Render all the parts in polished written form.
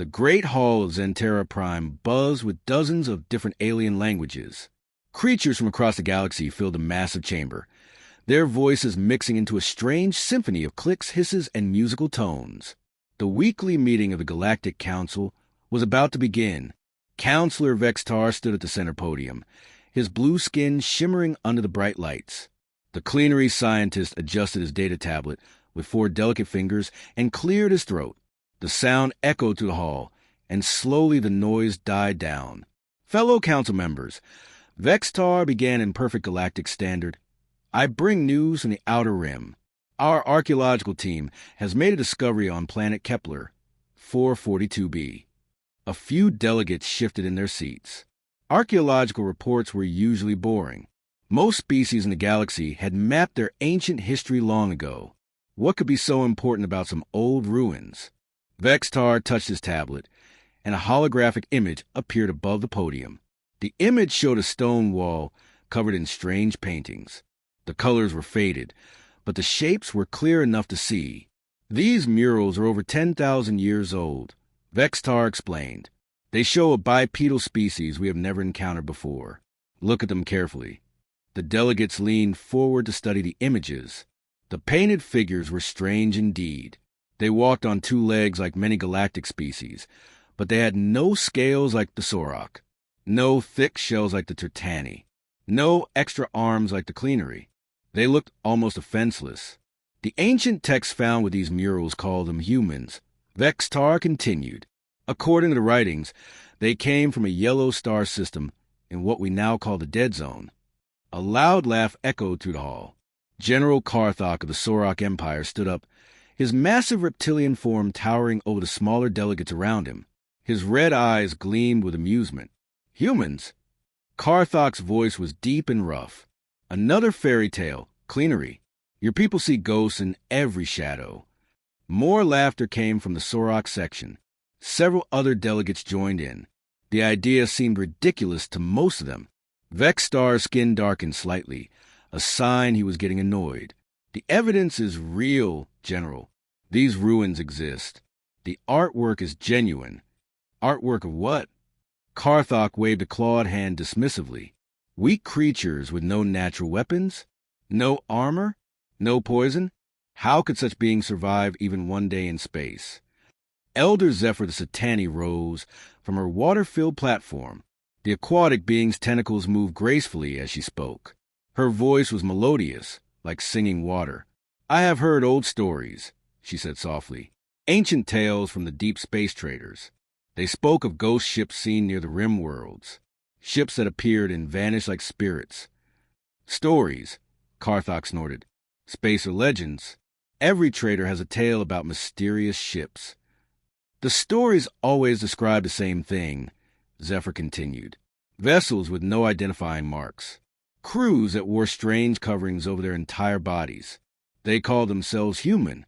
The Great Hall of Zentera Prime buzzed with dozens of different alien languages. Creatures from across the galaxy filled the massive chamber, their voices mixing into a strange symphony of clicks, hisses, and musical tones. The weekly meeting of the Galactic Council was about to begin. Counselor Vextar stood at the center podium, his blue skin shimmering under the bright lights. The cleanery scientist adjusted his data tablet with 4 delicate fingers and cleared his throat. The sound echoed through the hall, and slowly the noise died down. Fellow council members, Vextar began in perfect galactic standard. I bring news from the Outer Rim. Our archaeological team has made a discovery on planet Kepler 442b. A few delegates shifted in their seats. Archaeological reports were usually boring. Most species in the galaxy had mapped their ancient history long ago. What could be so important about some old ruins? Vextar touched his tablet, and a holographic image appeared above the podium. The image showed a stone wall covered in strange paintings. The colors were faded, but the shapes were clear enough to see. These murals are over 10,000 years old, Vextar explained. They show a bipedal species we have never encountered before. Look at them carefully. The delegates leaned forward to study the images. The painted figures were strange indeed. They walked on 2 legs like many galactic species, but they had no scales like the Sorok, no thick shells like the Tertani, no extra arms like the cleanery. They looked almost offenseless. The ancient texts found with these murals called them humans. Vextar continued. According to the writings, they came from a yellow star system in what we now call the Dead Zone. A loud laugh echoed through the hall. General Karthok of the Sorok Empire stood up, his massive reptilian form towering over the smaller delegates around him. His red eyes gleamed with amusement. Humans? Karthok's voice was deep and rough. Another fairy tale, cleanery. Your people see ghosts in every shadow. More laughter came from the Sorok section. Several other delegates joined in. The idea seemed ridiculous to most of them. Vextar's skin darkened slightly, a sign he was getting annoyed. The evidence is real, General. These ruins exist. The artwork is genuine. Artwork of what? Karthok waved a clawed hand dismissively. Weak creatures with no natural weapons? No armor? No poison? How could such beings survive even one day in space? Elder Zephyr the Satani rose from her water-filled platform. The aquatic being's tentacles moved gracefully as she spoke. Her voice was melodious, like singing water. I have heard old stories, she said softly. Ancient tales from the deep space traders. They spoke of ghost ships seen near the rim worlds. Ships that appeared and vanished like spirits. Stories, Karthok snorted. Space or legends. Every trader has a tale about mysterious ships. The stories always describe the same thing, Zephyr continued. Vessels with no identifying marks. Crews that wore strange coverings over their entire bodies. They called themselves human.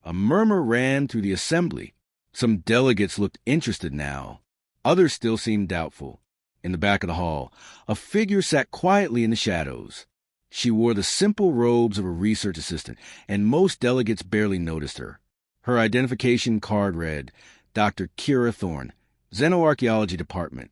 A murmur ran through the assembly. Some delegates looked interested now. Others still seemed doubtful. In the back of the hall, a figure sat quietly in the shadows. She wore the simple robes of a research assistant, and most delegates barely noticed her. Her identification card read, Dr. Kira Thorne, Xenoarchaeology Department.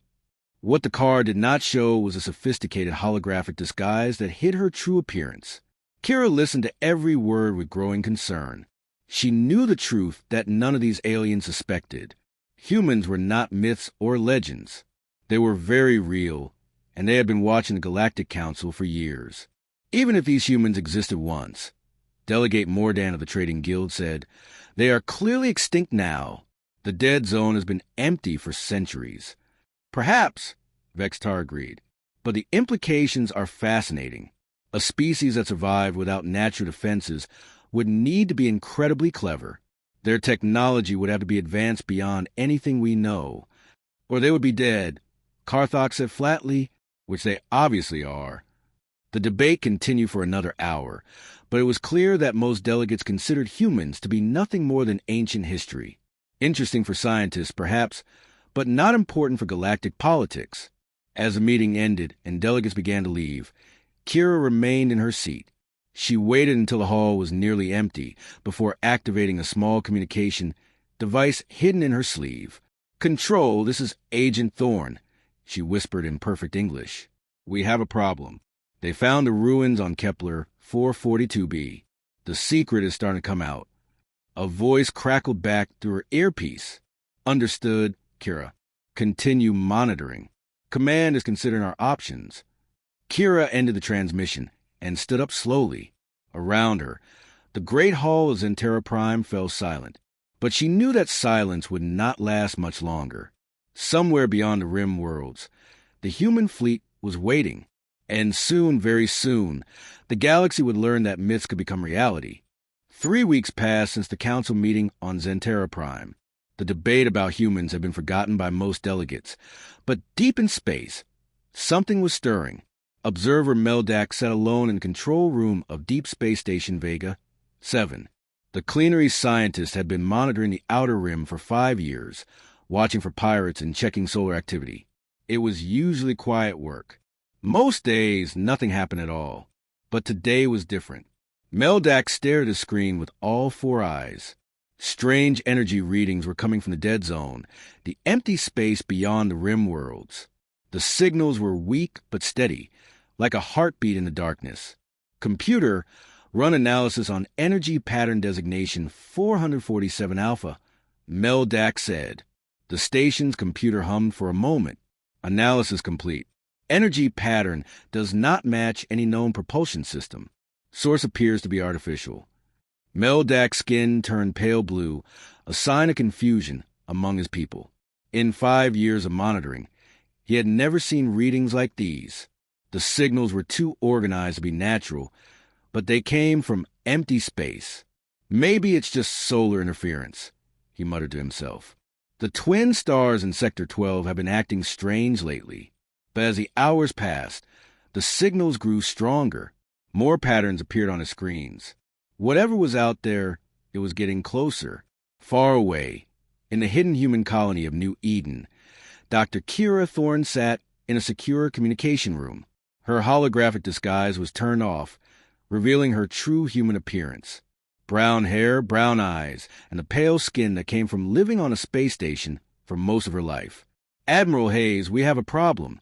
What the card did not show was a sophisticated holographic disguise that hid her true appearance. Kira listened to every word with growing concern. She knew the truth that none of these aliens suspected. Humans were not myths or legends. They were very real, and they had been watching the Galactic Council for years. Even if these humans existed once, Delegate Mordan of the Trading Guild said, they are clearly extinct now. The dead zone has been empty for centuries. Perhaps, Vextar agreed, but the implications are fascinating. A species that survived without natural defenses would need to be incredibly clever. Their technology would have to be advanced beyond anything we know, or they would be dead, Karthok said flatly, which they obviously are. The debate continued for another hour, but it was clear that most delegates considered humans to be nothing more than ancient history. Interesting for scientists, perhaps, but not important for galactic politics. As the meeting ended and delegates began to leave, Kira remained in her seat. She waited until the hall was nearly empty before activating a small communication device hidden in her sleeve. "Control, this is Agent Thorne," she whispered in perfect English. "We have a problem. They found the ruins on Kepler 442b. The secret is starting to come out." A voice crackled back through her earpiece. "Understood, Kira. Continue monitoring. Command is considering our options." Kira ended the transmission and stood up slowly. Around her, the great hall of Zentera Prime fell silent. But she knew that silence would not last much longer. Somewhere beyond the rim worlds, the human fleet was waiting. And soon, very soon, the galaxy would learn that myths could become reality. 3 weeks passed since the council meeting on Zentera Prime. The debate about humans had been forgotten by most delegates. But deep in space, something was stirring. Observer Meldak sat alone in the control room of Deep Space Station Vega 7. The Cleanery scientists had been monitoring the outer rim for 5 years, watching for pirates and checking solar activity. It was usually quiet work. Most days, nothing happened at all. But today was different. Meldak stared at the screen with all 4 eyes. Strange energy readings were coming from the dead zone, the empty space beyond the rim worlds. The signals were weak but steady, like a heartbeat in the darkness. "Computer, run analysis on energy pattern designation 447 Alpha," Meldak said. The station's computer hummed for a moment. "Analysis complete. Energy pattern does not match any known propulsion system. Source appears to be artificial." Meldak's skin turned pale blue, a sign of confusion among his people. In 5 years of monitoring, he had never seen readings like these. The signals were too organized to be natural, but they came from empty space. "Maybe it's just solar interference," he muttered to himself. "The twin stars in Sector 12 have been acting strange lately." But as the hours passed, the signals grew stronger. More patterns appeared on his screens. Whatever was out there, it was getting closer. Far away, in the hidden human colony of New Eden, Dr. Kira Thorne sat in a secure communication room. Her holographic disguise was turned off, revealing her true human appearance. Brown hair, brown eyes, and the pale skin that came from living on a space station for most of her life. "Admiral Hayes, we have a problem,"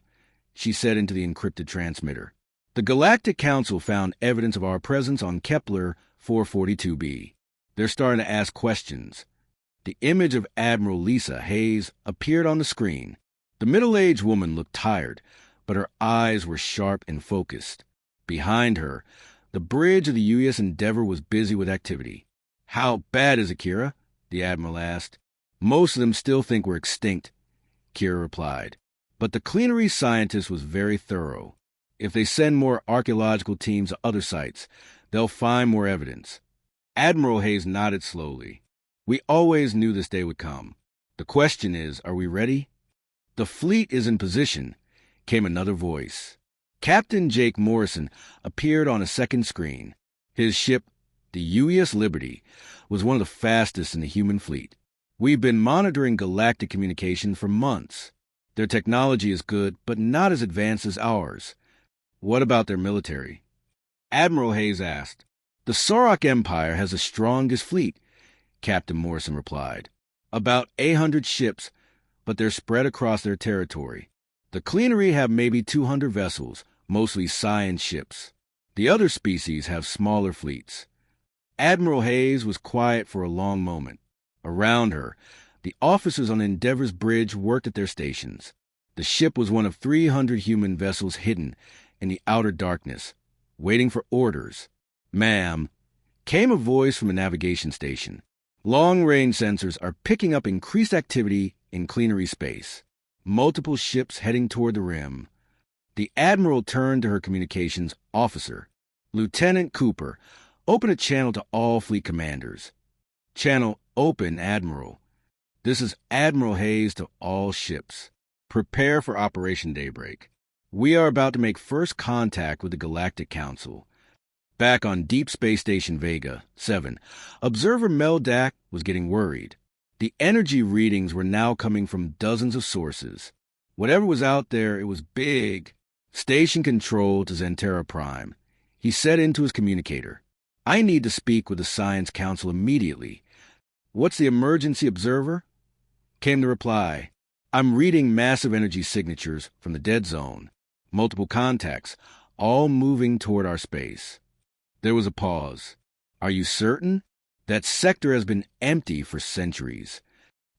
she said into the encrypted transmitter. "The Galactic Council found evidence of our presence on Kepler 442b. They're starting to ask questions." The image of Admiral Lisa Hayes appeared on the screen. The middle-aged woman looked tired, but her eyes were sharp and focused. Behind her, the bridge of the UES Endeavour was busy with activity. "How bad is it, Kira?" the Admiral asked. "Most of them still think we're extinct," Kira replied. But the Cleanery scientist was very thorough. "If they send more archaeological teams to other sites, they'll find more evidence." Admiral Hayes nodded slowly. "We always knew this day would come. The question is, are we ready?" "The fleet is in position," came another voice. Captain Jake Morrison appeared on a second screen. His ship, the UES Liberty, was one of the fastest in the human fleet. "We've been monitoring galactic communication for months. Their technology is good, but not as advanced as ours." "What about their military?" Admiral Hayes asked. "The Sorok Empire has the strongest fleet," Captain Morrison replied. "About 800 ships, but they're spread across their territory. The Cleanery have maybe 200 vessels, mostly science ships. The other species have smaller fleets." Admiral Hayes was quiet for a long moment. Around her, the officers on Endeavor's bridge worked at their stations. The ship was one of 300 human vessels hidden in the outer darkness, waiting for orders. "Ma'am," came a voice from a navigation station. "Long-range sensors are picking up increased activity in Cleanery space. Multiple ships heading toward the rim." The Admiral turned to her communications officer. "Lieutenant Cooper, open a channel to all fleet commanders." "Channel open, Admiral. This is Admiral Hayes to all ships. Prepare for Operation Daybreak. We are about to make first contact with the Galactic Council." Back on Deep Space Station Vega 7, observer Meldak was getting worried. The energy readings were now coming from dozens of sources. Whatever was out there, it was big. "Station control to Zentera Prime," he said into his communicator. "I need to speak with the Science Council immediately." "What's the emergency, observer?" came the reply. I'm reading massive energy signatures from the dead zone, multiple contacts, all moving toward our space. There was a pause. Are you certain? That sector has been empty for centuries.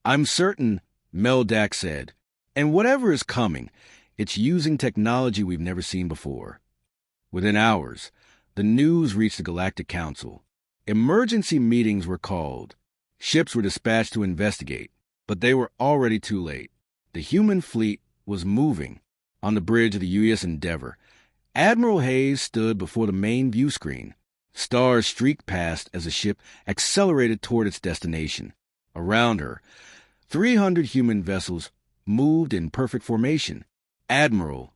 I'm certain, Meldak said. And whatever is coming, it's using technology we've never seen before. Within hours, the news reached the Galactic Council. Emergency meetings were called. Ships were dispatched to investigate, but they were already too late. The human fleet was moving. On the bridge of the U.S. Endeavor, Admiral Hayes stood before the main view screen. Stars streaked past as the ship accelerated toward its destination. Around her, 300 human vessels moved in perfect formation. Admiral,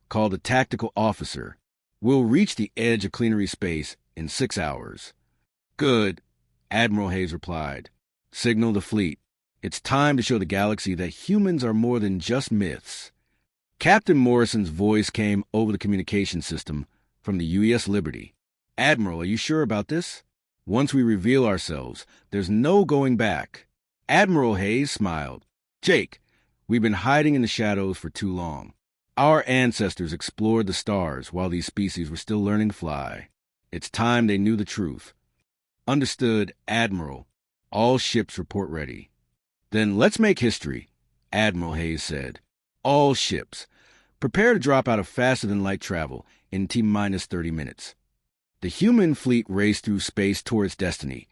called a tactical officer, will reach the edge of plenary space in 6 hours. Good, Admiral Hayes replied. Signal the fleet. It's time to show the galaxy that humans are more than just myths. Captain Morrison's voice came over the communication system from the U.S. Liberty. Admiral, are you sure about this? Once we reveal ourselves, there's no going back. Admiral Hayes smiled. Jake, we've been hiding in the shadows for too long. Our ancestors explored the stars while these species were still learning to fly. It's time they knew the truth. Understood, Admiral. All ships report ready. Then let's make history, Admiral Hayes said. All ships. Prepare to drop out of faster-than-light travel in T-minus 30 minutes. The human fleet raced through space toward its destiny,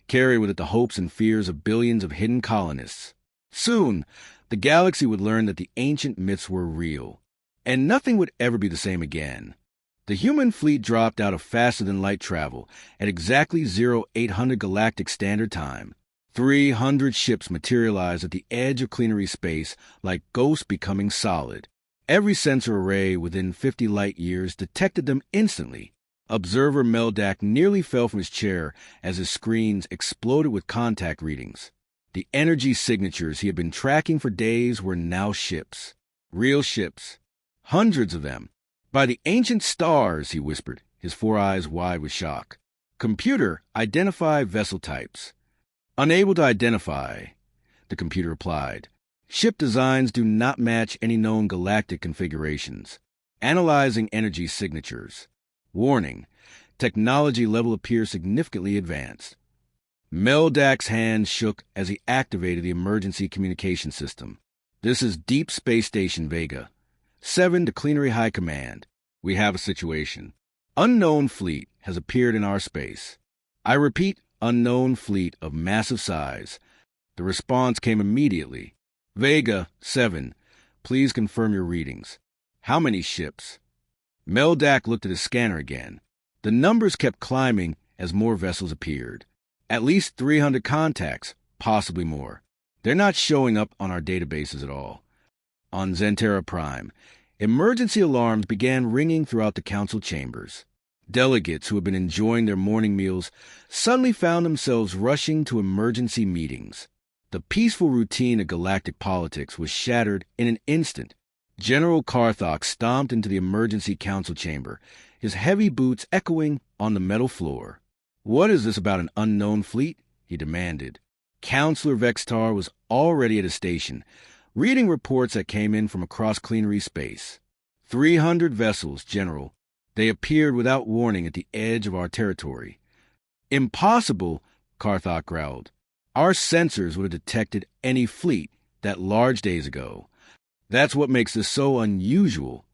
carried with it the hopes and fears of billions of hidden colonists. Soon, the galaxy would learn that the ancient myths were real, and nothing would ever be the same again. The human fleet dropped out of faster-than-light travel at exactly 0800 Galactic Standard Time. 300 ships materialized at the edge of plenary space like ghosts becoming solid. Every sensor array within 50 light-years detected them instantly. Observer Meldak nearly fell from his chair as his screens exploded with contact readings. The energy signatures he had been tracking for days were now ships. Real ships. Hundreds of them. By the ancient stars, he whispered, his 4 eyes wide with shock. Computer, identify vessel types. Unable to identify, the computer replied. Ship designs do not match any known galactic configurations. Analyzing energy signatures. Warning, technology level appears significantly advanced. Meldak's hand shook as he activated the emergency communication system. This is Deep Space Station Vega. 7 to Plenary High Command. We have a situation. Unknown fleet has appeared in our space. I repeat, unknown fleet of massive size. The response came immediately. Vega, 7. Please confirm your readings. How many ships? Meldak looked at his scanner again. The numbers kept climbing as more vessels appeared. At least 300 contacts, possibly more. They're not showing up on our databases at all. On Zentera Prime, emergency alarms began ringing throughout the council chambers. Delegates who had been enjoying their morning meals suddenly found themselves rushing to emergency meetings. The peaceful routine of galactic politics was shattered in an instant. General Karthok stomped into the emergency council chamber, his heavy boots echoing on the metal floor. What is this about an unknown fleet? He demanded. Counselor Vextar was already at his station, reading reports that came in from across plenary space. 300 vessels, General. They appeared without warning at the edge of our territory. Impossible, Karthok growled. Our sensors would have detected any fleet that large days ago. That's what makes this so unusual,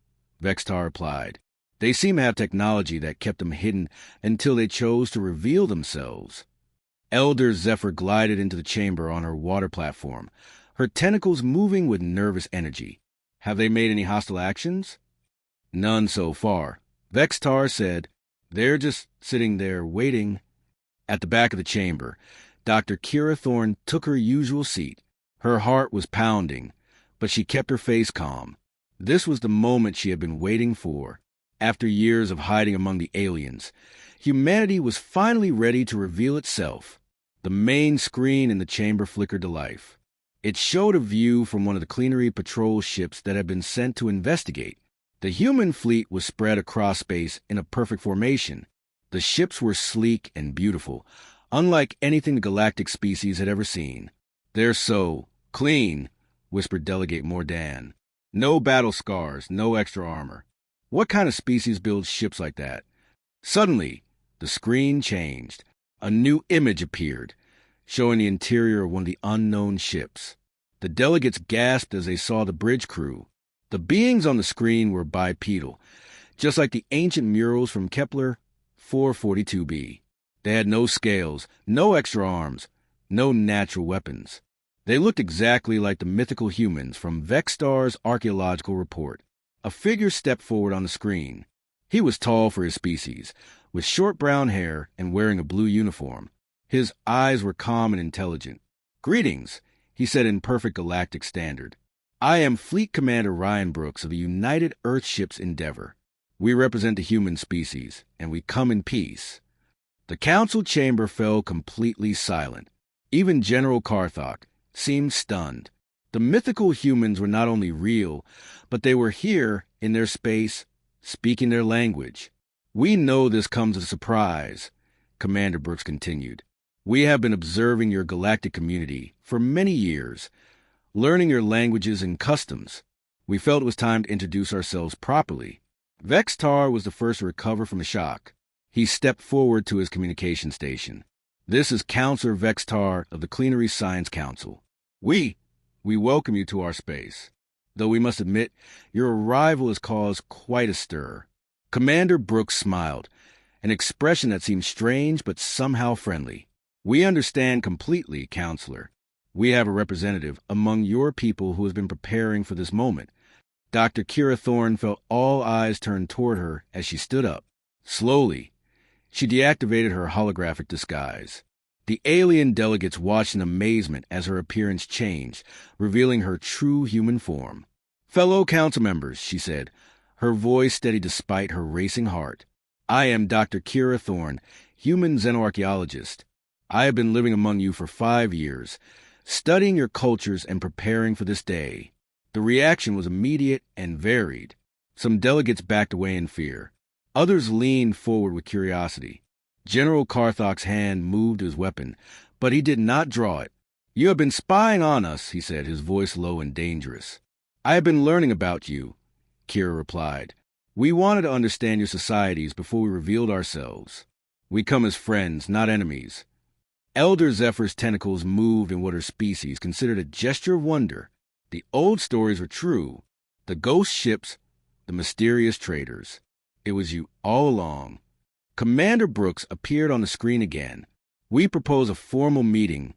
Vextar replied. They seem to have technology that kept them hidden until they chose to reveal themselves. Elder Zephyr glided into the chamber on her water platform, her tentacles moving with nervous energy. Have they made any hostile actions? None so far. Vextar said, they're just sitting there waiting. At the back of the chamber, Dr. Kira Thorne took her usual seat. Her heart was pounding, but she kept her face calm. This was the moment she had been waiting for. After years of hiding among the aliens, humanity was finally ready to reveal itself. The main screen in the chamber flickered to life. It showed a view from one of the plenary patrol ships that had been sent to investigate. The human fleet was spread across space in a perfect formation. The ships were sleek and beautiful, unlike anything the galactic species had ever seen. They're so clean, whispered Delegate Mordan. "No battle scars, no extra armor. What kind of species builds ships like that?" Suddenly, the screen changed. A new image appeared, showing the interior of one of the unknown ships. The delegates gasped as they saw the bridge crew. The beings on the screen were bipedal, just like the ancient murals from Kepler 442b. They had no scales, no extra arms, no natural weapons. They looked exactly like the mythical humans from Vextar's archaeological report. A figure stepped forward on the screen. He was tall for his species, with short brown hair and wearing a blue uniform. His eyes were calm and intelligent. "Greetings," he said in perfect galactic standard. "I am Fleet Commander Ryan Brooks of the United Earthships Endeavor. We represent the human species, and we come in peace." The council chamber fell completely silent. Even General Carthok seemed stunned. The mythical humans were not only real, but they were here in their space, speaking their language. "We know this comes as a surprise," Commander Brooks continued. "We have been observing your galactic community for many years, learning your languages and customs. We felt it was time to introduce ourselves properly." Vextar was the first to recover from the shock. He stepped forward to his communication station. "This is Counselor Vextar of the Cleanery Science Council. We welcome you to our space. Though we must admit, your arrival has caused quite a stir." Commander Brooks smiled, an expression that seemed strange but somehow friendly. "We understand completely, Counselor. We have a representative among your people who has been preparing for this moment." Dr. Kira Thorne felt all eyes turned toward her as she stood up. Slowly, she deactivated her holographic disguise. The alien delegates watched in amazement as her appearance changed, revealing her true human form. "Fellow council members," she said, her voice steady despite her racing heart. "I am Dr. Kira Thorne, human xenoarchaeologist. I have been living among you for 5 years, studying your cultures and preparing for this day." The reaction was immediate and varied. Some delegates backed away in fear. Others leaned forward with curiosity. General Carthok's hand moved to his weapon, but he did not draw it. "You have been spying on us," he said, his voice low and dangerous. "I have been learning about you," Kira replied. "We wanted to understand your societies before we revealed ourselves. We come as friends, not enemies." Elder Zephyr's tentacles moved in what her species considered a gesture of wonder. The old stories were true. The ghost ships, the mysterious traders. It was you all along. Commander Brooks appeared on the screen again. "We propose a formal meeting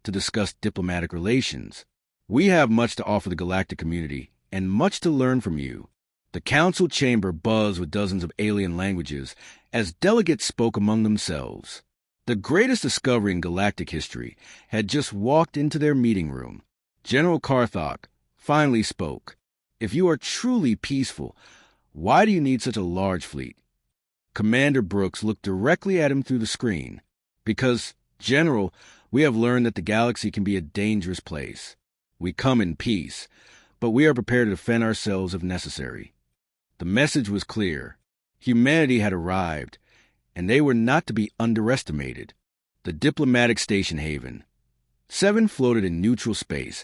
to discuss diplomatic relations. We have much to offer the galactic community and much to learn from you." The council chamber buzzed with dozens of alien languages as delegates spoke among themselves. The greatest discovery in galactic history had just walked into their meeting room. General Carthok finally spoke. "If you are truly peaceful, why do you need such a large fleet?" Commander Brooks looked directly at him through the screen. "Because, General, we have learned that the galaxy can be a dangerous place. We come in peace, but we are prepared to defend ourselves if necessary." The message was clear. Humanity had arrived, and they were not to be underestimated. The diplomatic station haven. 7 floated in neutral space,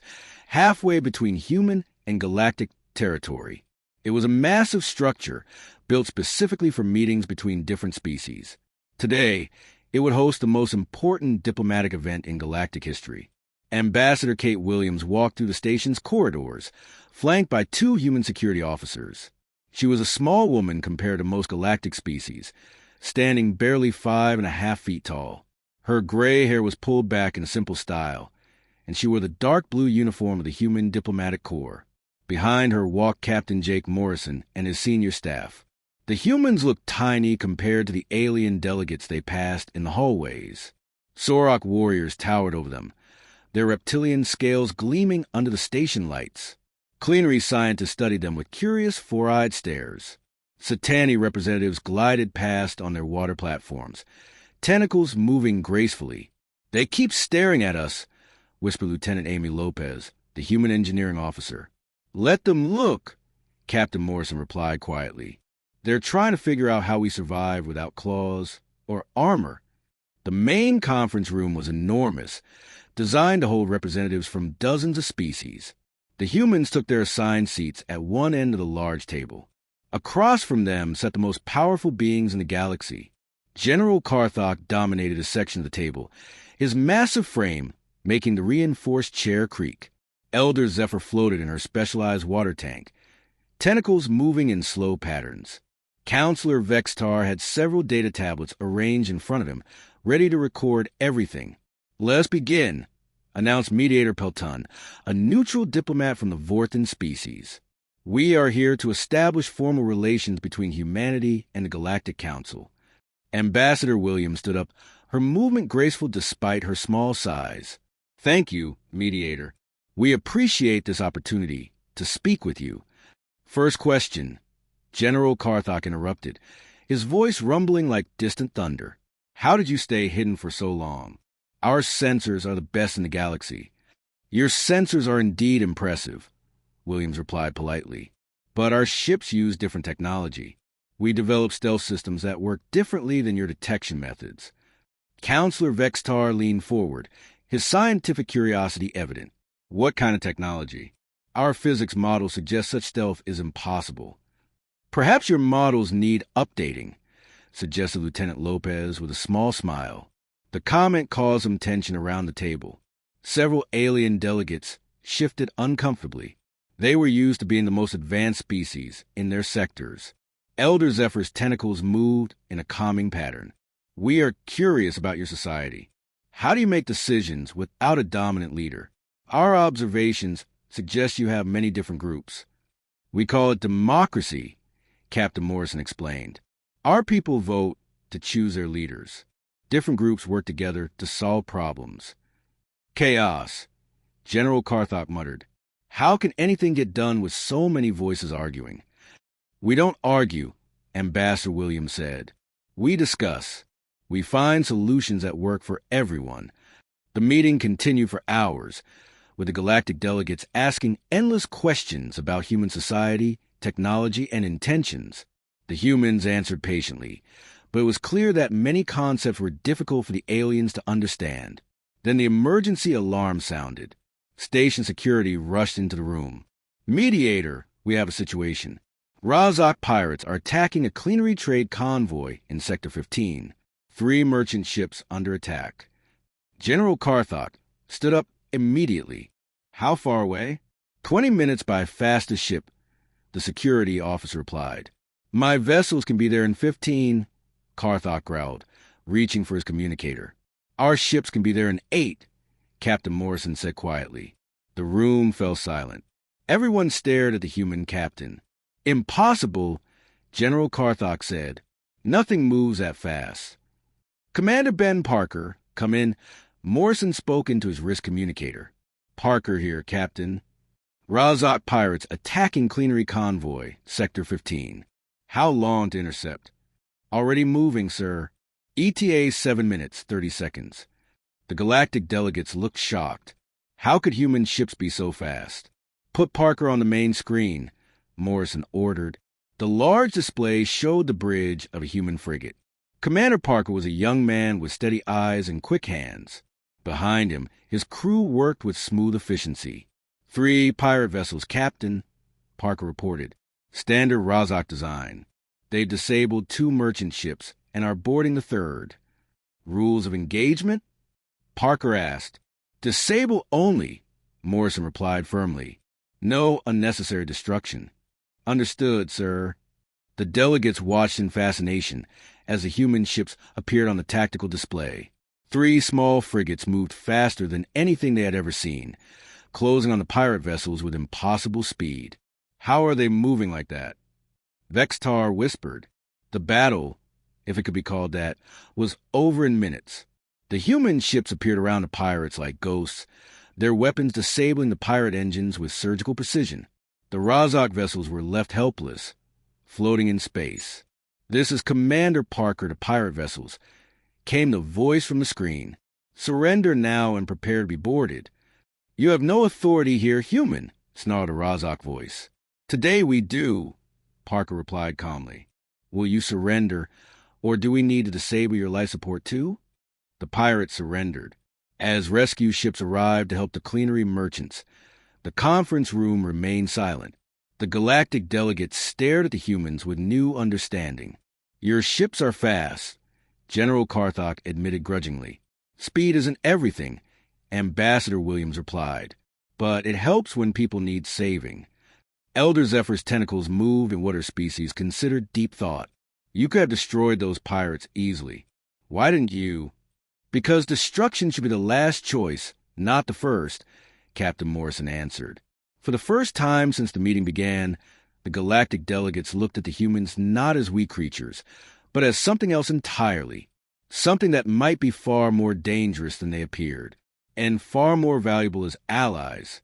halfway between human and galactic territory. It was a massive structure built specifically for meetings between different species. Today, it would host the most important diplomatic event in galactic history. Ambassador Kate Williams walked through the station's corridors, flanked by 2 human security officers. She was a small woman compared to most galactic species, standing barely 5.5 feet tall. Her gray hair was pulled back in simple style, and she wore the dark blue uniform of the Human Diplomatic Corps. Behind her walked Captain Jake Morrison and his senior staff. The humans looked tiny compared to the alien delegates they passed in the hallways. Sorok warriors towered over them, their reptilian scales gleaming under the station lights. Cleanery scientists studied them with curious four-eyed stares. Satani representatives glided past on their water platforms, tentacles moving gracefully. "They keep staring at us," whispered Lieutenant Amy Lopez, the human engineering officer. "Let them look," Captain Morrison replied quietly. "They're trying to figure out how we survive without claws or armor." The main conference room was enormous, designed to hold representatives from dozens of species. The humans took their assigned seats at one end of the large table. Across from them sat the most powerful beings in the galaxy. General Karthok dominated a section of the table, his massive frame making the reinforced chair creak. Elder Zephyr floated in her specialized water tank, tentacles moving in slow patterns. Counselor Vextar had several data tablets arranged in front of him, ready to record everything. "Let's begin," announced Mediator Pelton, a neutral diplomat from the Vorthan species. "We are here to establish formal relations between humanity and the Galactic Council." Ambassador Williams stood up, her movement graceful despite her small size. "Thank you, Mediator. We appreciate this opportunity to speak with you." "First question," General Karthok interrupted, his voice rumbling like distant thunder. "How did you stay hidden for so long? Our sensors are the best in the galaxy." "Your sensors are indeed impressive," Williams replied politely. "But our ships use different technology. We develop stealth systems that work differently than your detection methods." Counselor Vextar leaned forward, his scientific curiosity evident. "What kind of technology?" "Our physics model suggests such stealth is impossible." "Perhaps your models need updating," suggested Lieutenant Lopez with a small smile. The comment caused some tension around the table. Several alien delegates shifted uncomfortably. They were used to being the most advanced species in their sectors. Elder Zephyr's tentacles moved in a calming pattern. "We are curious about your society. How do you make decisions without a dominant leader? Our observations suggest you have many different groups." "We call it democracy," Captain Morrison explained. "Our people vote to choose their leaders. Different groups work together to solve problems." "Chaos," General Karthok muttered. "How can anything get done with so many voices arguing?" "We don't argue," Ambassador Williams said. "We discuss. We find solutions that work for everyone." The meeting continued for hours, with the galactic delegates asking endless questions about human society, technology, and intentions. The humans answered patiently, but it was clear that many concepts were difficult for the aliens to understand. Then the emergency alarm sounded. Station security rushed into the room. "Mediator, we have a situation. Razak pirates are attacking a cleanery trade convoy in Sector 15. 3 merchant ships under attack." General Karthok stood up immediately. "How far away?" 20 minutes by fastest ship," the security officer replied. "My vessels can be there in 15, Karthok growled, reaching for his communicator. "Our ships can be there in 8, Captain Morrison said quietly. The room fell silent. Everyone stared at the human captain. "Impossible," General Karthok said. "Nothing moves that fast." "Commander Ben Parker, come in." Morrison spoke into his wrist communicator. "Parker here, Captain." "Razak pirates attacking cleanery convoy, Sector 15. How long to intercept?" "Already moving, sir. ETA 7 minutes, 30 seconds. The galactic delegates looked shocked. How could human ships be so fast? "Put Parker on the main screen," Morrison ordered. The large display showed the bridge of a human frigate. Commander Parker was a young man with steady eyes and quick hands. Behind him, his crew worked with smooth efficiency. 3 pirate vessels, Captain," Parker reported. "Standard Razak design. They've disabled 2 merchant ships and are boarding the 3rd. "Rules of engagement?" Parker asked. "Disable only," Morrison replied firmly. "No unnecessary destruction." "Understood, sir." The delegates watched in fascination as the human ships appeared on the tactical display. 3 small frigates moved faster than anything they had ever seen, closing on the pirate vessels with impossible speed. "How are they moving like that?" Vextar whispered. The battle, if it could be called that, was over in minutes. The human ships appeared around the pirates like ghosts, their weapons disabling the pirate engines with surgical precision. The Razak vessels were left helpless, floating in space. "This is Commander Parker to pirate vessels," came the voice from the screen. "Surrender now and prepare to be boarded." "You have no authority here, human," snarled a Razak voice. "Today we do," Parker replied calmly. "Will you surrender, or do we need to disable your life support too?" The pirates surrendered. As rescue ships arrived to help the cleanery merchants, The conference room remained silent. The galactic delegates stared at the humans with new understanding. "Your ships are fast," General Carthok admitted grudgingly. "Speed isn't everything," Ambassador Williams replied. "But it helps when people need saving." Elder Zephyr's tentacles moved in what her species considered deep thought. "You could have destroyed those pirates easily. Why didn't you?" "Because destruction should be the last choice, not the first," Captain Morrison answered. For the first time since the meeting began, the galactic delegates looked at the humans not as weak creatures, but as something else entirely, something that might be far more dangerous than they appeared, and far more valuable as allies.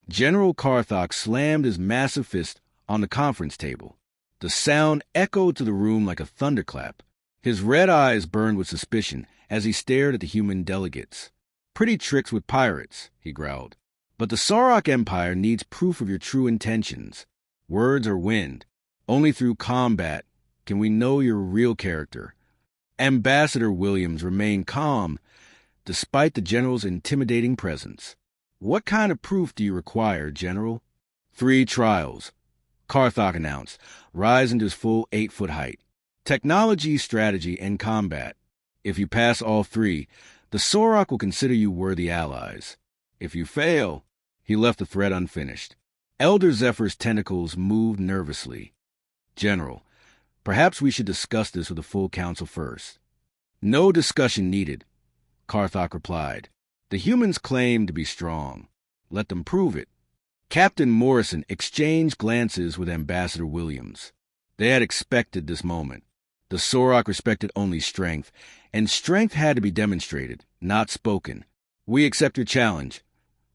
General Carthok slammed his massive fist on the conference table. The sound echoed to the room like a thunderclap. His red eyes burned with suspicion as he stared at the human delegates. "Pretty tricks with pirates," he growled. "But the Sauroch Empire needs proof of your true intentions. Words are wind. Only through combat can we know your real character." Ambassador Williams remained calm despite the general's intimidating presence. "What kind of proof do you require, General?" "3 trials," Carthok announced, rising to his full 8-foot height. "Technology, strategy, and combat. If you pass all 3, the Sauroch will consider you worthy allies. If you fail..." He left the threat unfinished. Elder Zephyr's tentacles moved nervously. "General, perhaps we should discuss this with the full council first." "No discussion needed," Carthok replied. "The humans claim to be strong. Let them prove it." Captain Morrison exchanged glances with Ambassador Williams. They had expected this moment. The Sauroch respected only strength, and strength had to be demonstrated, not spoken. "We accept your challenge,"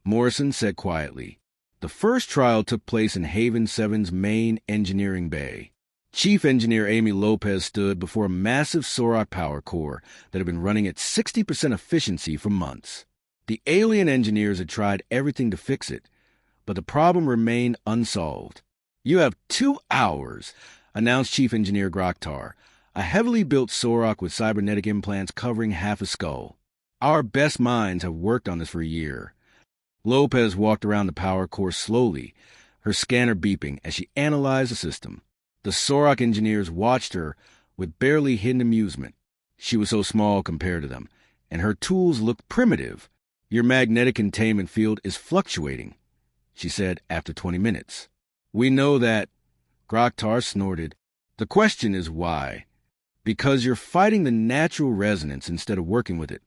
Morrison said quietly. The first trial took place in Haven 7's main engineering bay. Chief Engineer Amy Lopez stood before a massive Sauroch power core that had been running at 60% efficiency for months. The alien engineers had tried everything to fix it, but the problem remained unsolved. "You have 2 hours," announced Chief Engineer Groktar, a heavily built Sauroch with cybernetic implants covering half a skull. "Our best minds have worked on this for a year." Lopez walked around the power core slowly, her scanner beeping as she analyzed the system. The Sauroch engineers watched her with barely hidden amusement. She was so small compared to them, and her tools looked primitive. "Your magnetic containment field is fluctuating," she said after 20 minutes. "We know that," Groktar snorted. "The question is why." "Because you're fighting the natural resonance instead of working with it,"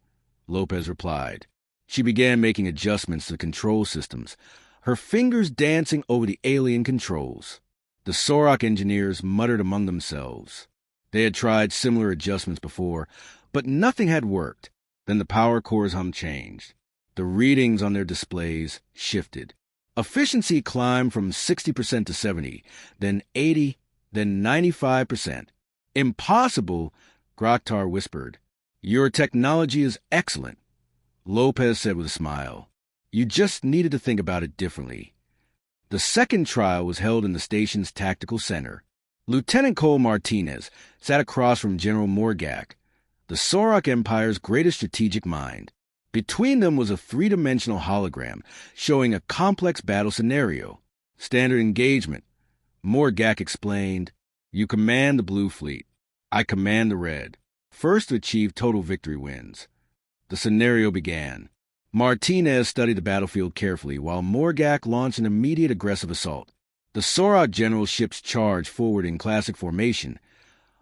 Lopez replied. She began making adjustments to the control systems, her fingers dancing over the alien controls. The Sauroch engineers muttered among themselves. They had tried similar adjustments before, but nothing had worked. Then the power core's hum changed. The readings on their displays shifted. Efficiency climbed from 60% to 70, then 80, then 95%. "Impossible," Groktar whispered. "Your technology is excellent," Lopez said with a smile. "You just needed to think about it differently." The second trial was held in the station's tactical center. Lieutenant Cole Martinez sat across from General Morgak, the Sauroch Empire's greatest strategic mind. Between them was a 3-dimensional hologram showing a complex battle scenario. "Standard engagement," Morgak explained. "You command the Blue Fleet. I command the Red. First to achieve total victory wins." The scenario began. Martinez studied the battlefield carefully while Morgak launched an immediate aggressive assault. The Sauroch general ships charged forward in classic formation,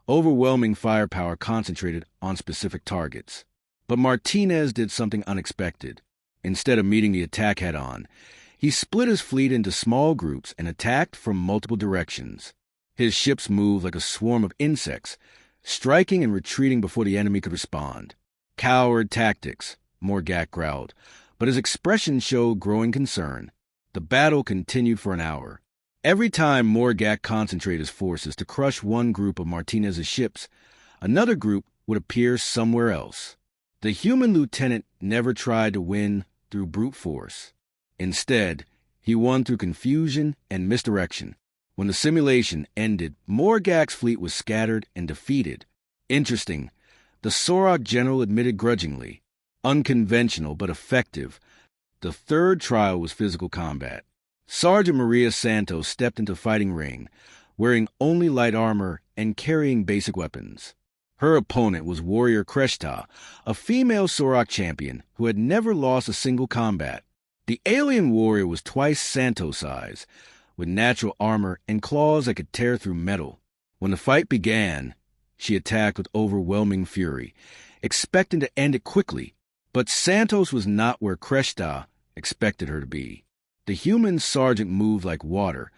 overwhelming firepower concentrated on specific targets. But Martinez did something unexpected. Instead of meeting the attack head-on, he split his fleet into small groups and attacked from multiple directions. His ships moved like a swarm of insects, striking and retreating before the enemy could respond. "Coward tactics," Morgak growled, but his expression showed growing concern. The battle continued for an hour. Every time Morgak concentrated his forces to crush one group of Martinez's ships, another group would appear somewhere else. The human lieutenant never tried to win through brute force. Instead, he won through confusion and misdirection. When the simulation ended, Morgak's fleet was scattered and defeated. "Interesting," the Sauroch general admitted grudgingly. "Unconventional but effective." The third trial was physical combat. Sergeant Maria Santos stepped into the fighting ring, wearing only light armor and carrying basic weapons. Her opponent was Warrior Kreshta, a female Sorok champion who had never lost a single combat. The alien warrior was twice Santos' size, with natural armor and claws that could tear through metal. When the fight began, she attacked with overwhelming fury, expecting to end it quickly. But Santos was not where Kreshta expected her to be. The human sergeant moved like water,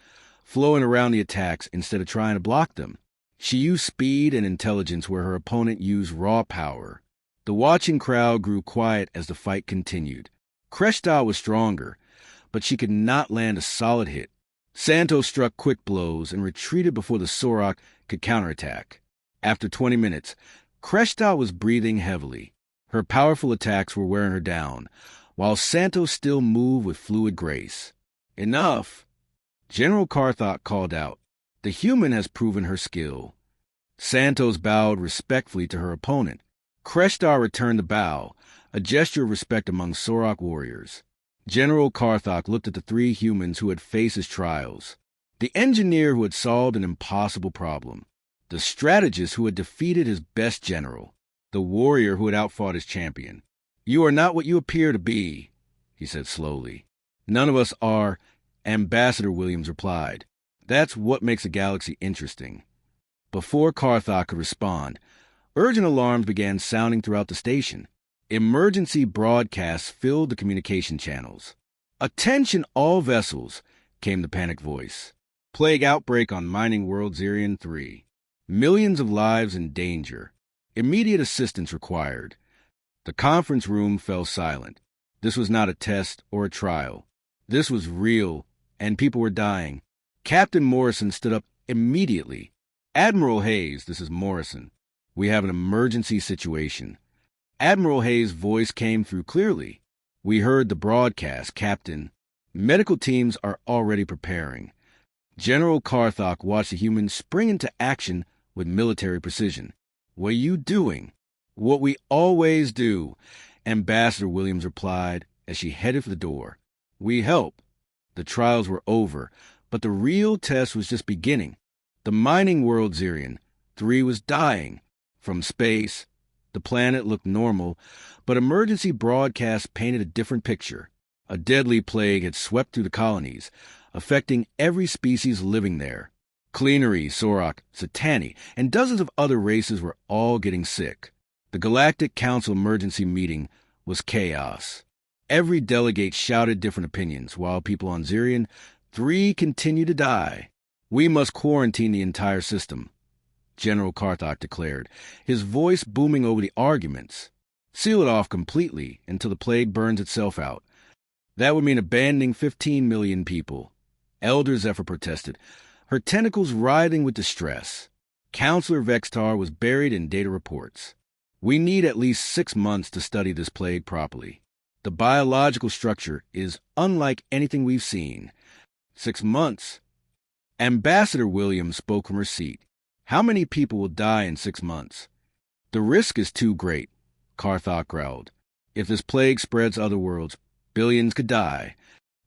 flowing around the attacks instead of trying to block them. She used speed and intelligence where her opponent used raw power. The watching crowd grew quiet as the fight continued. Kreshta was stronger, but she could not land a solid hit. Santos struck quick blows and retreated before the Sorok could counterattack. After 20 minutes, Kreshta was breathing heavily. Her powerful attacks were wearing her down, while Santos still moved with fluid grace. Enough! General Karthok called out. The human has proven her skill. Santos bowed respectfully to her opponent. Kreshta returned the bow, a gesture of respect among Sorok warriors. General Karthok looked at the three humans who had faced his trials. The engineer who had solved an impossible problem. The strategist who had defeated his best general. The warrior who had outfought his champion. "You are not what you appear to be," he said slowly. "None of us are," Ambassador Williams replied. "That's what makes a galaxy interesting." Before Karthok could respond, urgent alarms began sounding throughout the station. Emergency broadcasts filled the communication channels. "Attention all vessels," came the panicked voice. "Plague outbreak on mining world Zirian 3. Millions of lives in danger. Immediate assistance required." The conference room fell silent. This was not a test or a trial. This was real, and people were dying. Captain Morrison stood up immediately. "Admiral Hayes, this is Morrison. We have an emergency situation." Admiral Hayes' voice came through clearly. "We heard the broadcast, Captain. Medical teams are already preparing." General Karthok watched the humans spring into action with military precision. "What are you doing?" "What we always do," Ambassador Williams replied as she headed for the door. "We help." The trials were over, but the real test was just beginning. The mining world Zirian 3 was dying. From space, the planet looked normal, but emergency broadcasts painted a different picture. A deadly plague had swept through the colonies, affecting every species living there. Cleanery, Sorok, Satani, and dozens of other races were all getting sick. The Galactic Council emergency meeting was chaos. Every delegate shouted different opinions, while people on Zirian 3 continued to die. "We must quarantine the entire system," General Karthok declared, his voice booming over the arguments. "Seal it off completely until the plague burns itself out. That would mean abandoning 15 million people." Elder Zephyr protested, her tentacles writhing with distress. Counselor Vextar was buried in data reports. "We need at least 6 months to study this plague properly. The biological structure is unlike anything we've seen." 6 months? Ambassador Williams spoke from her seat. "How many people will die in 6 months?" "The risk is too great," Karthok growled. "If this plague spreads to other worlds, billions could die."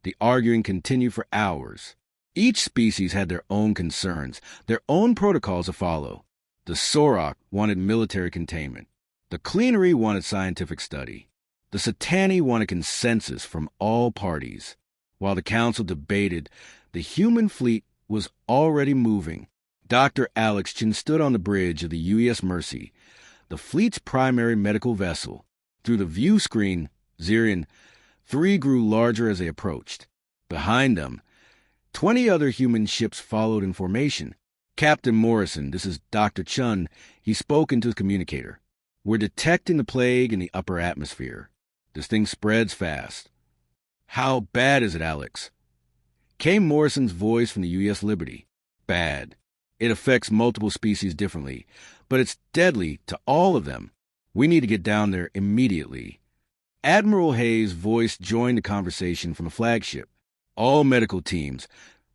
The arguing continued for hours. Each species had their own concerns, their own protocols to follow. The Sorok wanted military containment. The Cleanery wanted scientific study. The Satani wanted consensus from all parties. While the council debated, the human fleet was already moving. Dr. Alex Chin stood on the bridge of the UES Mercy, the fleet's primary medical vessel. Through the view screen, Zirian 3 grew larger as they approached. Behind them, 20 other human ships followed in formation. "Captain Morrison, this is Dr. Chun," he spoke into the communicator. "We're detecting the plague in the upper atmosphere. This thing spreads fast." "How bad is it, Alex?" Came Morrison's voice from the UES Liberty. "Bad. It affects multiple species differently, but it's deadly to all of them. We need to get down there immediately." Admiral Hayes' voice joined the conversation from the flagship. "All medical teams,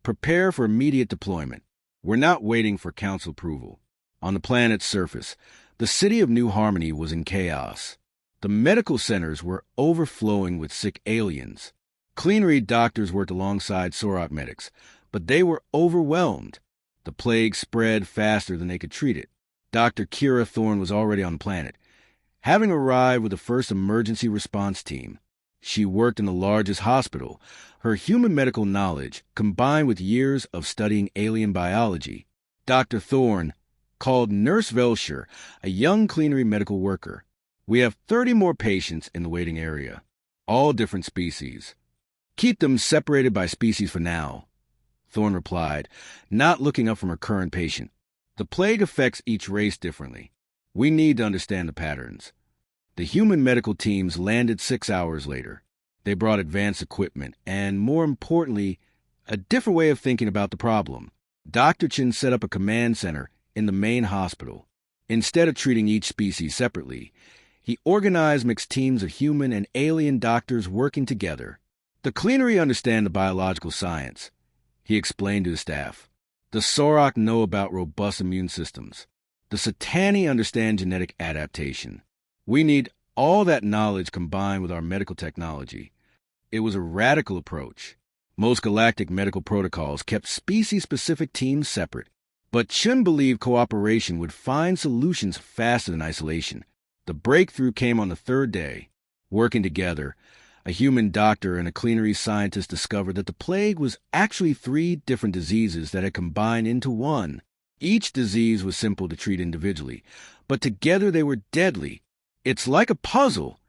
prepare for immediate deployment. We're not waiting for council approval." On the planet's surface, the city of New Harmony was in chaos. The medical centers were overflowing with sick aliens. Cleanery doctors worked alongside Sorok medics, but they were overwhelmed. The plague spread faster than they could treat it. Dr. Kira Thorne was already on the planet, having arrived with the first emergency response team. She worked in the largest hospital. Her human medical knowledge, combined with years of studying alien biology, Dr. Thorne called Nurse Velshire a young Cleanery medical worker. We have 30 more patients in the waiting area, all different species. Keep them separated by species for now, Thorne replied, not looking up from her current patient. The plague affects each race differently. We need to understand the patterns. The human medical teams landed 6 hours later. They brought advanced equipment and, more importantly, a different way of thinking about the problem. Dr. Chin set up a command center in the main hospital. Instead of treating each species separately, he organized mixed teams of human and alien doctors working together. The Cleanery understand the biological science, he explained to the staff. The Sorok know about robust immune systems. The Satani understand genetic adaptation. We need all that knowledge combined with our medical technology. It was a radical approach. Most galactic medical protocols kept species-specific teams separate, but Chun believed cooperation would find solutions faster than isolation. The breakthrough came on the third day. Working together, a human doctor and a Cleanery scientist discovered that the plague was actually 3 different diseases that had combined into one. Each disease was simple to treat individually, but together they were deadly. It's like a puzzle,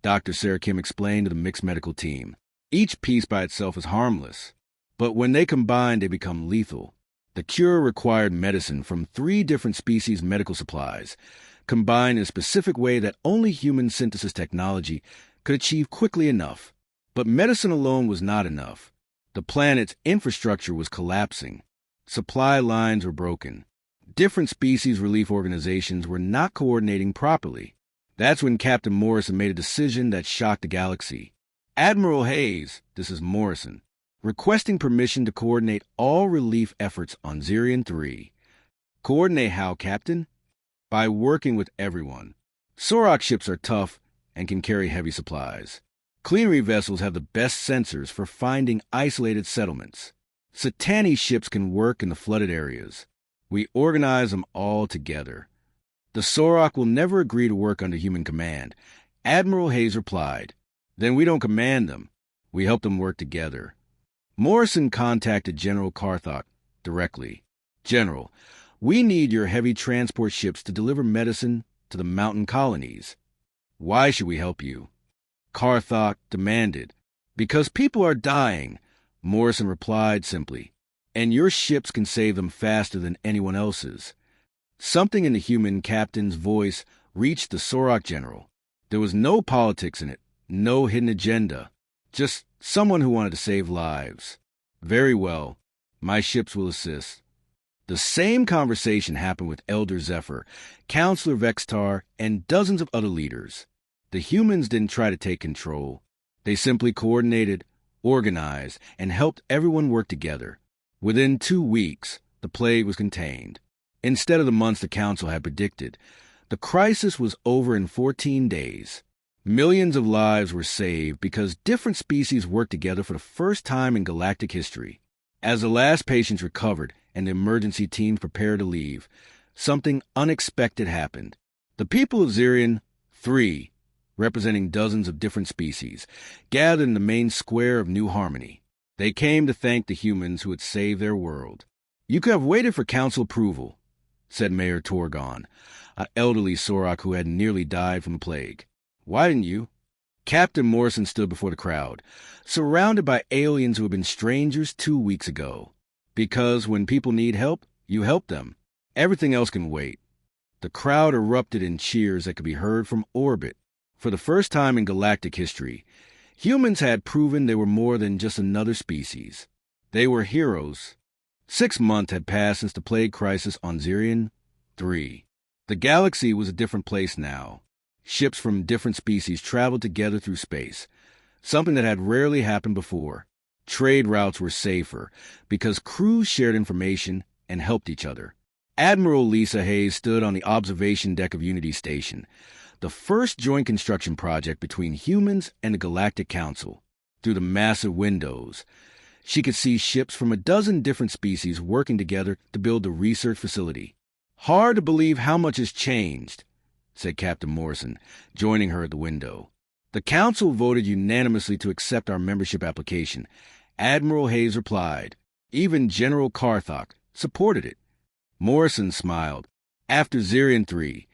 Dr. Sarah Kim explained to the mixed medical team. Each piece by itself is harmless, but when they combine, they become lethal. The cure required medicine from 3 different species' medical supplies, combined in a specific way that only human synthesis technology could achieve quickly enough. But medicine alone was not enough. The planet's infrastructure was collapsing. Supply lines were broken. Different species relief organizations were not coordinating properly. That's when Captain Morrison made a decision that shocked the galaxy. Admiral Hayes, this is Morrison, requesting permission to coordinate all relief efforts on Zirian 3. Coordinate how, Captain? By working with everyone. Sorok ships are tough and can carry heavy supplies. Cleanery vessels have the best sensors for finding isolated settlements. Satani ships can work in the flooded areas. We organize them all together. The Sorok will never agree to work under human command, Admiral Hayes replied. Then we don't command them. We help them work together. Morrison contacted General Carthok directly. General, we need your heavy transport ships to deliver medicine to the mountain colonies. Why should we help you? Carthok demanded. Because people are dying, Morrison replied simply. And your ships can save them faster than anyone else's. Something in the human captain's voice reached the Sorok general. There was no politics in it, no hidden agenda. Just someone who wanted to save lives. Very well. My ships will assist. The same conversation happened with Elder Zephyr, Counselor Vextar, and dozens of other leaders. The humans didn't try to take control. They simply coordinated, organized, and helped everyone work together. Within 2 weeks, the plague was contained. Instead of the months the Council had predicted, the crisis was over in 14 days. Millions of lives were saved because different species worked together for the first time in galactic history. As the last patients recovered and the emergency teams prepared to leave, something unexpected happened. The people of Zirian 3, representing dozens of different species, gathered in the main square of New Harmony. They came to thank the humans who had saved their world. You could have waited for council approval, said Mayor Torgon, an elderly Sorok who had nearly died from the plague. Why didn't you? Captain Morrison stood before the crowd, surrounded by aliens who had been strangers 2 weeks ago. Because when people need help, you help them. Everything else can wait. The crowd erupted in cheers that could be heard from orbit. For the first time in galactic history, humans had proven they were more than just another species. They were heroes. 6 months had passed since the plague crisis on Zirian 3. The galaxy was a different place now. Ships from different species traveled together through space, something that had rarely happened before. Trade routes were safer because crews shared information and helped each other. Admiral Lisa Hayes stood on the observation deck of Unity Station, the first joint construction project between humans and the Galactic Council. Through the massive windows, she could see ships from a dozen different species working together to build the research facility. "Hard to believe how much has changed," said Captain Morrison, joining her at the window. "The Council voted unanimously to accept our membership application," Admiral Hayes replied. "Even General Carthok supported it." Morrison smiled. "After Zirian 3,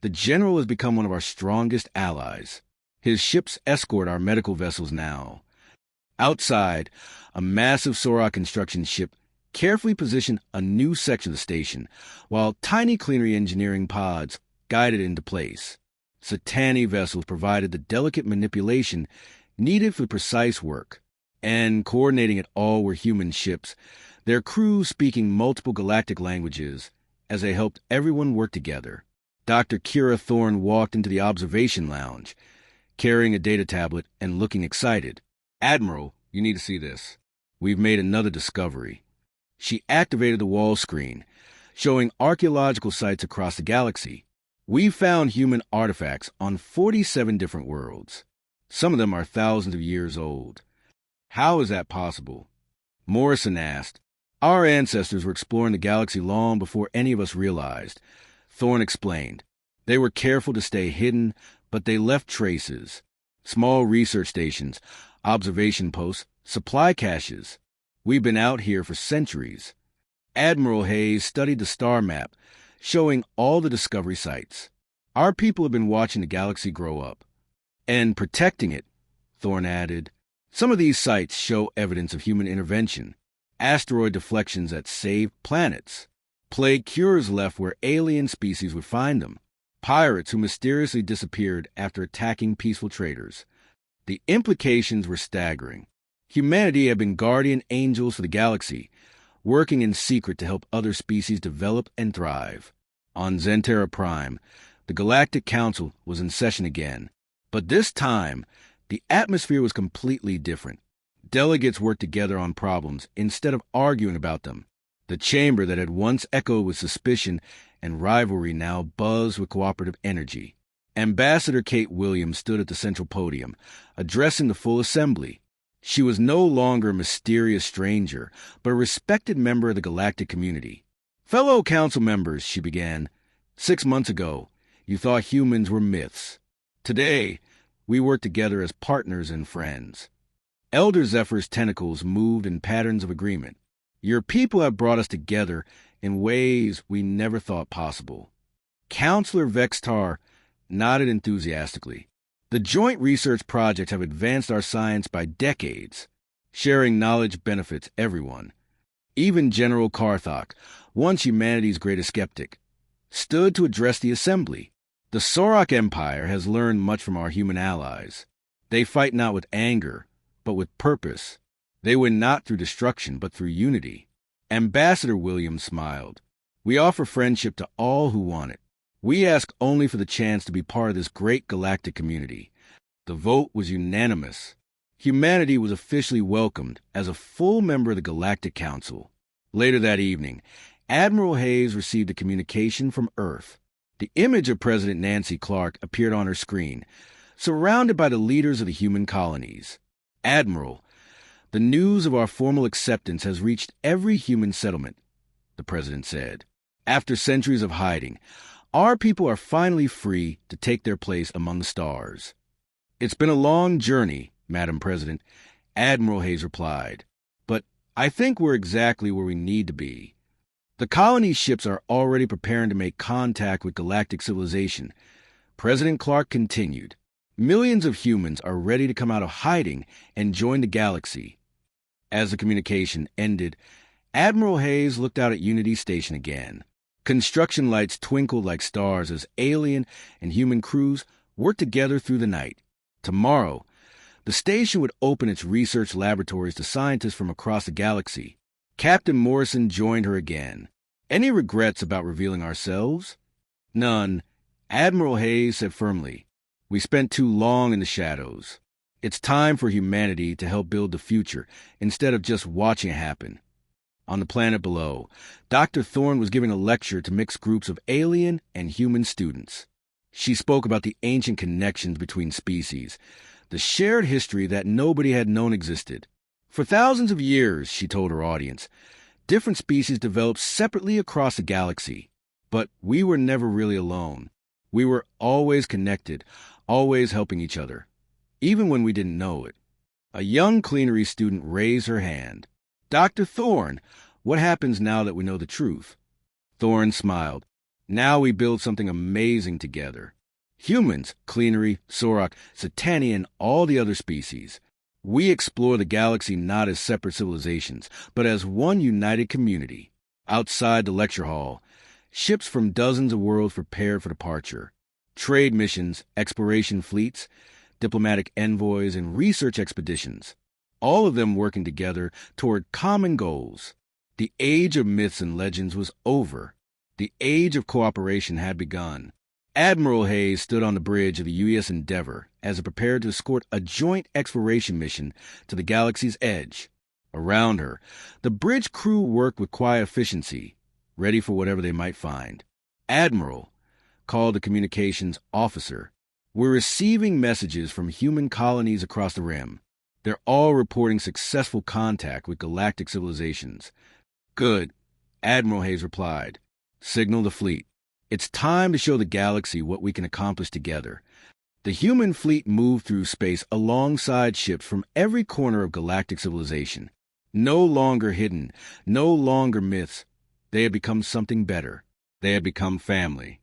the General has become one of our strongest allies. His ships escort our medical vessels now." Outside, a massive Sorok construction ship carefully positioned a new section of the station, while tiny cleanery engineering pods guided it into place. Satani vessels provided the delicate manipulation needed for precise work, and coordinating it all were human ships, their crews speaking multiple galactic languages as they helped everyone work together. Dr. Kira Thorne walked into the observation lounge, carrying a data tablet and looking excited. "Admiral, you need to see this. We've made another discovery." She activated the wall screen, showing archaeological sites across the galaxy. "We found human artifacts on 47 different worlds. Some of them are thousands of years old." "How is that possible?" Morrison asked. "Our ancestors were exploring the galaxy long before any of us realized," Thorne explained. "They were careful to stay hidden, but they left traces. Small research stations, observation posts, supply caches. We've been out here for centuries." Admiral Hayes studied the star map, showing all the discovery sites. "Our people have been watching the galaxy grow up. And protecting it," Thorne added. "Some of these sites show evidence of human intervention. Asteroid deflections that saved planets. Plague cures left where alien species would find them. Pirates who mysteriously disappeared after attacking peaceful traders." The implications were staggering. Humanity had been guardian angels for the galaxy, working in secret to help other species develop and thrive. On Zentera Prime, the Galactic Council was in session again. But this time, the atmosphere was completely different. Delegates worked together on problems instead of arguing about them. The chamber that had once echoed with suspicion and rivalry now buzzed with cooperative energy. Ambassador Kate Williams stood at the central podium, addressing the full assembly. She was no longer a mysterious stranger, but a respected member of the galactic community. "Fellow council members," she began, "6 months ago, you thought humans were myths. Today, we work together as partners and friends." Elder Zephyr's tentacles moved in patterns of agreement. "Your people have brought us together in ways we never thought possible." Counselor Vextar nodded enthusiastically. "The joint research projects have advanced our science by decades. Sharing knowledge benefits everyone." Even General Carthok, once humanity's greatest skeptic, stood to address the assembly. "The Sorok Empire has learned much from our human allies. They fight not with anger, but with purpose. They win not through destruction, but through unity." Ambassador Williams smiled. "We offer friendship to all who want it. We ask only for the chance to be part of this great galactic community." The vote was unanimous. Humanity was officially welcomed as a full member of the Galactic Council. Later that evening, Admiral Hayes received a communication from Earth. The image of President Nancy Clark appeared on her screen, surrounded by the leaders of the human colonies. "Admiral, the news of our formal acceptance has reached every human settlement," the president said. "After centuries of hiding, our people are finally free to take their place among the stars." "It's been a long journey, Madam President," Admiral Hayes replied. "But I think we're exactly where we need to be. The colony ships are already preparing to make contact with galactic civilization." President Clark continued. "Millions of humans are ready to come out of hiding and join the galaxy." As the communication ended, Admiral Hayes looked out at Unity Station again. Construction lights twinkled like stars as alien and human crews worked together through the night. Tomorrow, the station would open its research laboratories to scientists from across the galaxy. Captain Morrison joined her again. "Any regrets about revealing ourselves?" "None," Admiral Hayes said firmly. "We spent too long in the shadows. It's time for humanity to help build the future instead of just watching it happen." On the planet below, Dr. Thorne was giving a lecture to mixed groups of alien and human students. She spoke about the ancient connections between species, the shared history that nobody had known existed. For thousands of years, she told her audience, different species developed separately across the galaxy. But we were never really alone. We were always connected, always helping each other, even when we didn't know it. A young cleanery student raised her hand. Dr. Thorne, what happens now that we know the truth? Thorne smiled. Now we build something amazing together. Humans, cleanery, Sorok, Satani, and all the other species. We explore the galaxy not as separate civilizations, but as one united community. Outside the lecture hall, ships from dozens of worlds prepared for departure. Trade missions, exploration fleets, diplomatic envoys, and research expeditions. All of them working together toward common goals. The age of myths and legends was over. The age of cooperation had begun. Admiral Hayes stood on the bridge of the U.S. Endeavour as it prepared to escort a joint exploration mission to the galaxy's edge. Around her, the bridge crew worked with quiet efficiency, ready for whatever they might find. Admiral, called the communications officer, we're receiving messages from human colonies across the rim. They're all reporting successful contact with galactic civilizations. Good, Admiral Hayes replied. Signal the fleet. It's time to show the galaxy what we can accomplish together. The human fleet moved through space alongside ships from every corner of galactic civilization. No longer hidden, no longer myths. They had become something better. They had become family.